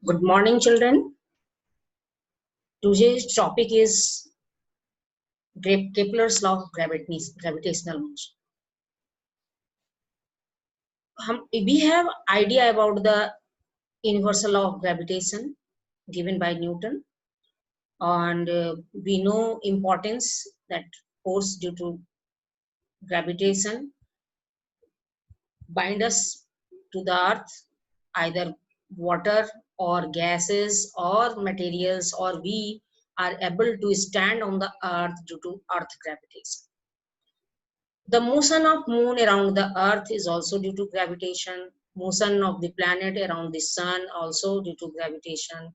Good morning, children. Today's topic is Kepler's law of gravitational motion. We have idea about the universal law of gravitation given by Newton, and we know importance that force due to gravitation bind us to the earth, either water or gases or materials, or we are able to stand on the earth due to earth gravitation. The motion of moon around the earth is also due to gravitation. Motion of the planet around the sun also due to gravitation.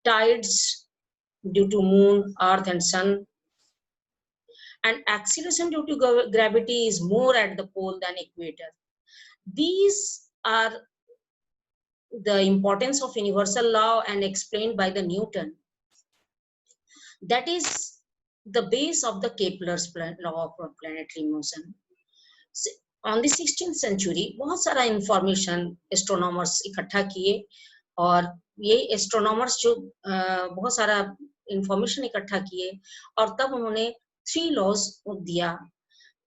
Tides due to moon, earth and sun. And acceleration due to gravity is more at the pole than equator. These are the importance of universal law and explained by the Newton. That is the base of the Kepler's law of planetary motion. On the 16th century बहुत सारा information astronomers इकट्ठा किए और ये astronomers जो बहुत सारा information इकट्ठा किए और तब उन्होंने 3 लॉज दिया.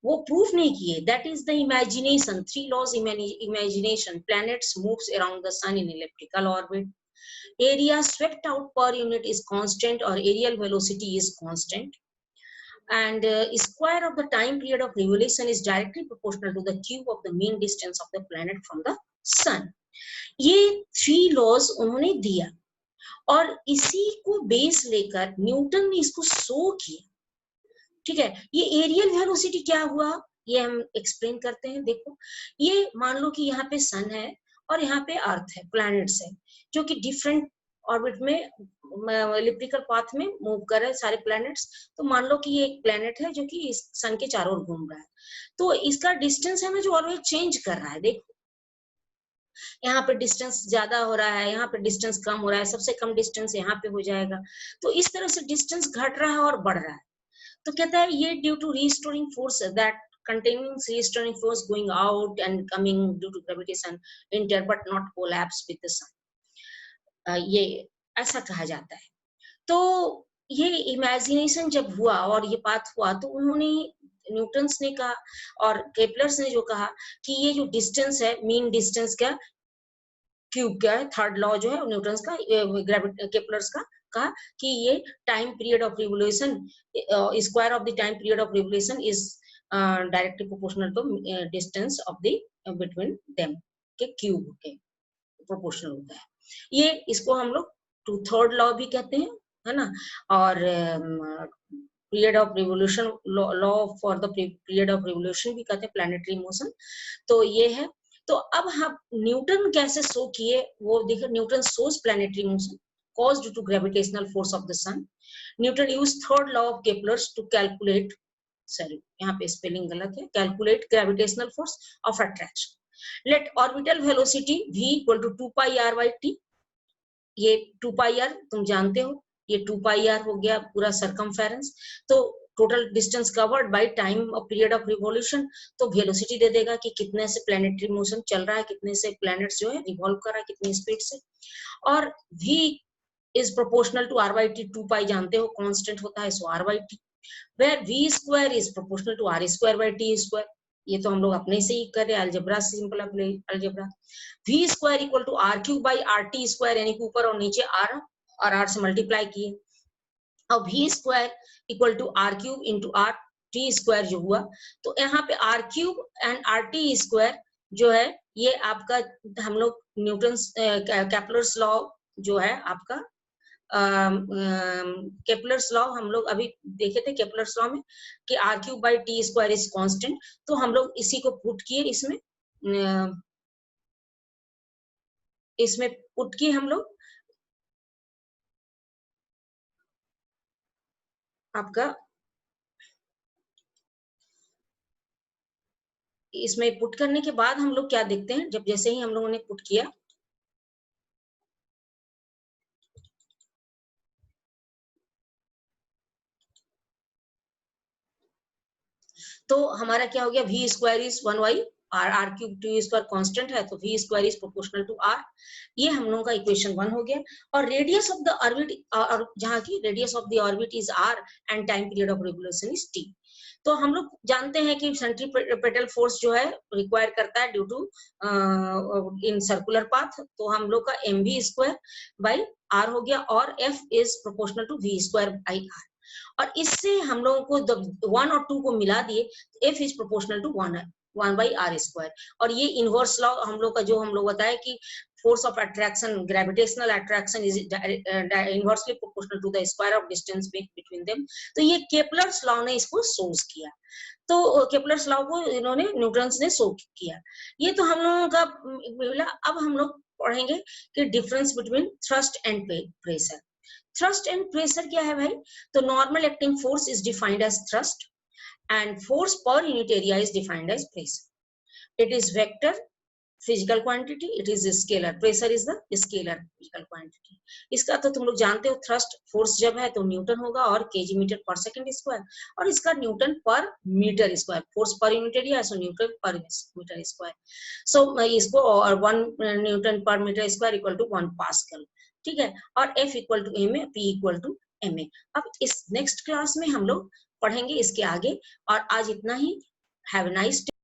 वो प्रूफ नहीं किए. That is the imagination. 3 laws imagination. Planets moves around the sun in elliptical orbit. Area swept out per unit is constant और aerial velocity is constant. And square of the time period of revolution is directly proportional to the cube of the mean distance of the planet from the sun. ये 3 laws उन्होंने दिया और इसी को base लेकर Newton ने इसको show किया. ठीक है, ये एरियल वेलोसिटी क्या हुआ ये हम एक्सप्लेन करते हैं. देखो, ये मान लो कि यहाँ पे सन है और यहाँ पे अर्थ है, प्लैनेट्स है जो कि डिफरेंट ऑर्बिट में इलिप्टिकल पाथ में मूव कर रहे हैं सारे प्लैनेट्स. तो मान लो कि ये एक प्लैनेट है जो कि इस सन के चारों ओर घूम रहा है. तो इसका डिस्टेंस है ना जो ऑलवेज चेंज कर रहा है. देखो, यहाँ पे डिस्टेंस ज्यादा हो रहा है, यहाँ पे डिस्टेंस कम हो रहा है, सबसे कम डिस्टेंस यहाँ पे हो जाएगा. तो इस तरह से डिस्टेंस घट रहा है और बढ़ रहा है. तो कहता है ये due to restoring force that containing restoring force going out and coming due to gravitation enter but not collapse with the sun. ये ऐसा कहा जाता है. तो ये इमेजिनेशन जब हुआ और ये बात हुआ तो उन्होंने न्यूटन्स ने कहा और केपलर्स ने जो कहा कि ये जो डिस्टेंस है मीन डिस्टेंस का क्यूब का है. थर्ड लॉ जो है न्यूटन्स का केपलर्स का कहा कि ये time period of revolution square of the time period of revolution is directly proportional to distance of the between them के क्यूब के प्रोपोर्शनल होता है. ये इसको हम लोग 2/3 लॉ भी कहते हैं, है ना. और period of revolution law for the period of revolution भी कहते हैं, प्लैनेटरी मोशन. तो ये है. तो अब हम न्यूटन कैसे शो किए वो देखो. Newton shows planetary motion caused due to gravitational force of the sun. Newton used third law of Kepler's to calculate, sorry यहाँ पे स्पेलिंग गलत है, calculate gravitational force of attraction. Let orbital velocity v equal to 2 pi r by t. ये 2 pi r तुम जानते हो, ये 2 pi r हो गया पूरा circumference. तो total distance covered by time of period of revolution. तो वेलोसिटी दे देगा कि कितने से प्लैनेटरी मोशन चल रहा है, कितने से प्लैनेट्स जो है रिवॉल्व कर रहा है, कितनी स्पीड से. और v is proportional to r by t. 2 pi जानते हो कांस्टेंट होता है, सो r by t, where v square is proportional to r square by t square. ये तो हम लोग अपने से ही कर रहे हैं, अलजेब्रा से, simple algebra. v square equal to r cube by rt square, यानी कि ऊपर और नीचे r और r से मल्टीप्लाई किए. अब v square equal to r cube into r t square जो हुआ, तो यहाँ पे r cube and rt square जो है ये आपका हम लोग न्यूटन्स केपलर्स लॉ जो है आपका केपलर्स लॉ हम लोग अभी देखे थे केपलर्स लॉ में कि r cube by T square is constant. तो हम लोग इसी को पुट किए इसमें पुट किए हम लोग आपका इसमें पुट करने के बाद हम लोग क्या देखते हैं, जब जैसे ही हम लोगों ने पुट किया तो हमारा क्या हो गया, v square is 1 by R cube T square constant है तो V square is proportional to R. ये हम लोगों का इक्वेशन 1 हो गया। और रेडियस ऑफ द ऑर्बिट, जहाँ की radius of the orbit is R and time period of revolution is T. तो हम लोग जानते हैं कि सेंट्रीपेटल फोर्स जो है रिक्वायर करता है due to in circular path, तो हम लोग का M V square by R हो गया, और F is proportional to V square by R. और इससे हम लोगों को 1 और 2 को मिला दिए, F is proportional to 1 by R square. और ये इनवर्स लॉ हम लोग का जो हम लोग बताया कि force of attraction, gravitational attraction is inversely proportional to the square of distance between them। तो ये केपलर्स लॉ ने इसको सोल्व किया। तो केपलर्स लॉ को इन्होंने न्यूटन ने सोल्व किया। ये तो हम लोगों का मिला। अब हम लोग पढ़ेंगे कि difference between thrust and pressure. Thrust and pressure क्या है भाई? तो normal acting force is defined as thrust and force पर unit area is defined as pressure. It is vector physical quantity, it is scalar. Pressure is the scalar physical quantity. इसका तो तुम लोग जानते हो, थ्रस्ट फोर्स जब है तो न्यूटन होगा और केजी मीटर पर सेकंड स्क्वायर, और इसका न्यूटन पर मीटर स्क्वायर। फोर्स पर यूनिट एरिया सो न्यूटन पर मीटर स्क्वायर। सो इसको और 1 न्यूटन पर metre square equal to 1 pascal. ठीक है, और F इक्वल to M A, P equal to M A. अब इस नेक्स्ट क्लास में हम लोग पढ़ेंगे इसके आगे। और आज इतना ही। Have a nice day.